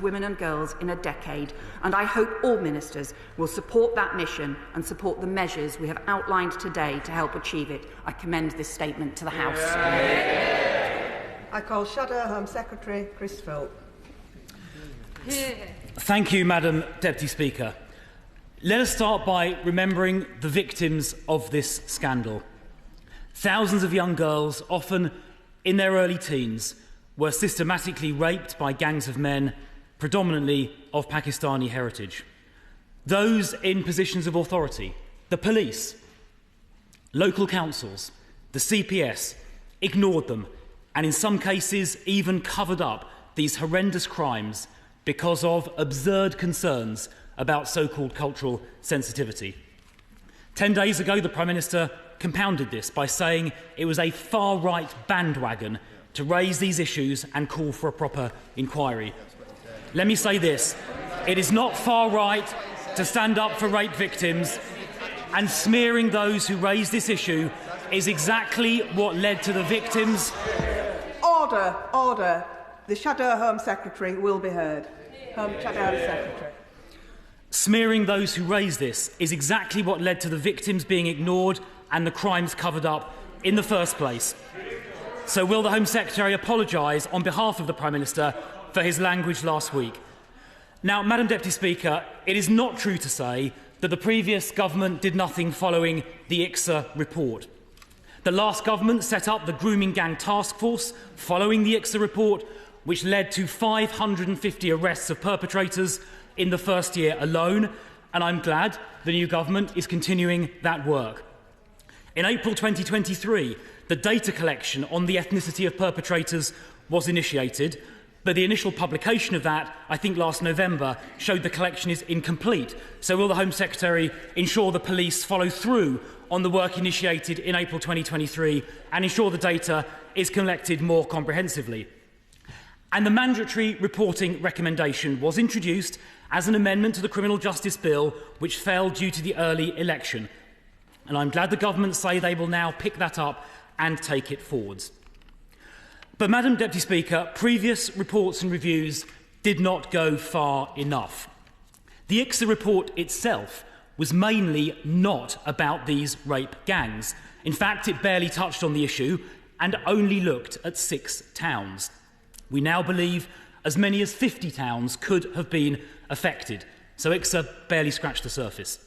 women and girls in a decade, and I hope all ministers will support that mission and support the measures we have outlined today to help achieve it. I commend this statement to the House. I call Shadow Home Secretary Chris Philp. Thank you, Madam Deputy Speaker. Let us start by remembering the victims of this scandal. Thousands of young girls, often in their early teens, were systematically raped by gangs of men, predominantly of Pakistani heritage. Those in positions of authority, the police, local councils, the CPS, ignored them and in some cases even covered up these horrendous crimes because of absurd concerns about so-called cultural sensitivity. 10 days ago, the Prime Minister compounded this by saying it was a far-right bandwagon to raise these issues and call for a proper inquiry. Let me say this, it is not far right to stand up for rape victims, and smearing those who raise this issue is exactly what led to the victims. Order, order. The Shadow Home Secretary will be heard. Shadow Home Secretary. Smearing those who raise this is exactly what led to the victims being ignored and the crimes covered up in the first place. So will the Home Secretary apologise on behalf of the Prime Minister for his language last week? Now, Madam Deputy Speaker, it is not true to say that the previous government did nothing following the ICSA report. The last government set up the Grooming Gang Task Force following the ICSA report, which led to 550 arrests of perpetrators in the first year alone, and I'm glad the new government is continuing that work. In April 2023, the data collection on the ethnicity of perpetrators was initiated, but the initial publication of that, I think last November, showed the collection is incomplete. So will the Home Secretary ensure the police follow through on the work initiated in April 2023 and ensure the data is collected more comprehensively? And the mandatory reporting recommendation was introduced as an amendment to the Criminal Justice Bill, which fell due to the early election. And I'm glad the government say they will now pick that up and take it forwards. But, Madam Deputy Speaker, previous reports and reviews did not go far enough. The ICSA report itself was mainly not about these rape gangs. In fact, it barely touched on the issue and only looked at 6 towns. We now believe as many as 50 towns could have been affected, so ICSA barely scratched the surface.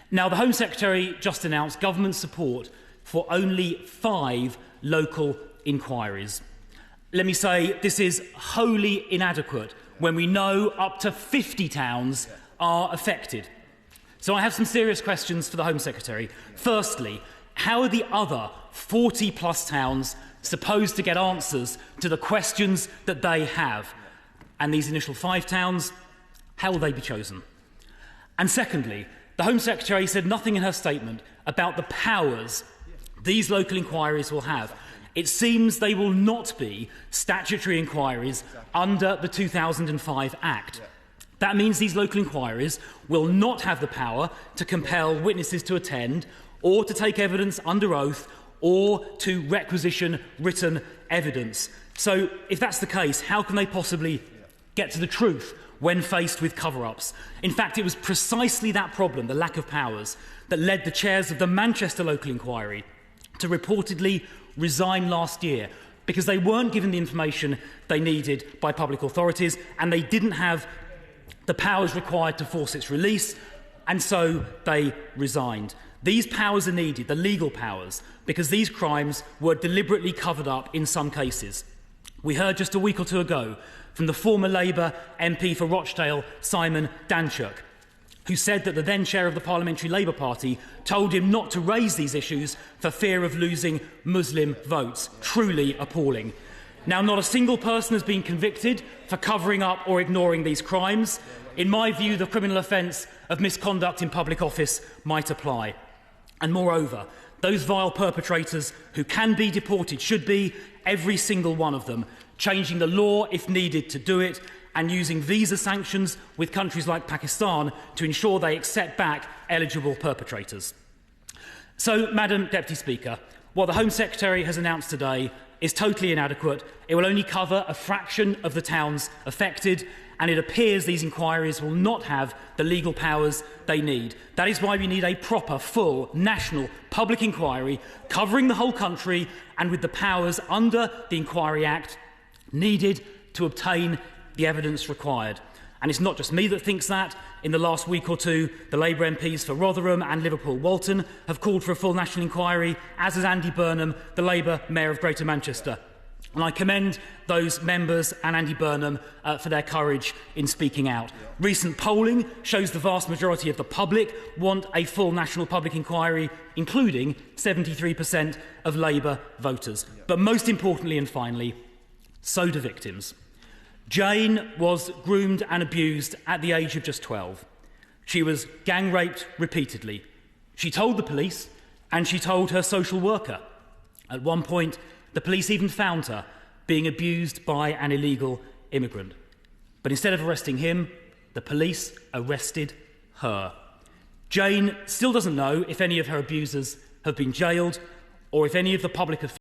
Now, the Home Secretary just announced government support for only 5 local inquiries. Let me say this is wholly inadequate when we know up to 50 towns are affected. So I have some serious questions for the Home Secretary. Firstly, how are the other 40-plus towns supposed to get answers to the questions that they have? And these initial 5 towns, how will they be chosen? And secondly, the Home Secretary said nothing in her statement about the powers these local inquiries will have. It seems they will not be statutory inquiries under the 2005 Act. That means these local inquiries will not have the power to compel witnesses to attend or to take evidence under oath or to requisition written evidence. So, if that's the case, how can they possibly get to the truth when faced with cover-ups? In fact, it was precisely that problem, the lack of powers, that led the chairs of the Manchester local inquiry to reportedly resign last year, because they weren't given the information they needed by public authorities and they didn't have the powers required to force its release, and so they resigned. These powers are needed, the legal powers, because these crimes were deliberately covered up in some cases. We heard just a week or two ago from the former Labour MP for Rochdale, Simon Danchuk, who said that the then chair of the Parliamentary Labour Party told him not to raise these issues for fear of losing Muslim votes. Truly appalling. Now, not a single person has been convicted for covering up or ignoring these crimes. In my view, the criminal offence of misconduct in public office might apply. And moreover, those vile perpetrators who can be deported should be, every single one of them, changing the law if needed to do it, and using visa sanctions with countries like Pakistan to ensure they accept back eligible perpetrators. So, Madam Deputy Speaker, what the Home Secretary has announced today is totally inadequate. It will only cover a fraction of the towns affected, and it appears these inquiries will not have the legal powers they need. That is why we need a proper, full, national public inquiry covering the whole country and with the powers under the Inquiry Act needed to obtain the evidence required. And it's not just me that thinks that. In the last week or two, the Labour MPs for Rotherham and Liverpool-Walton have called for a full national inquiry, as has Andy Burnham, the Labour Mayor of Greater Manchester. And I commend those members and Andy Burnham for their courage in speaking out. Recent polling shows the vast majority of the public want a full national public inquiry, including 73% of Labour voters. But most importantly and finally, so do victims. Jane was groomed and abused at the age of just 12. She was gang raped repeatedly. She told the police and she told her social worker. At one point, the police even found her being abused by an illegal immigrant. But instead of arresting him, the police arrested her. Jane still doesn't know if any of her abusers have been jailed or if any of the public officials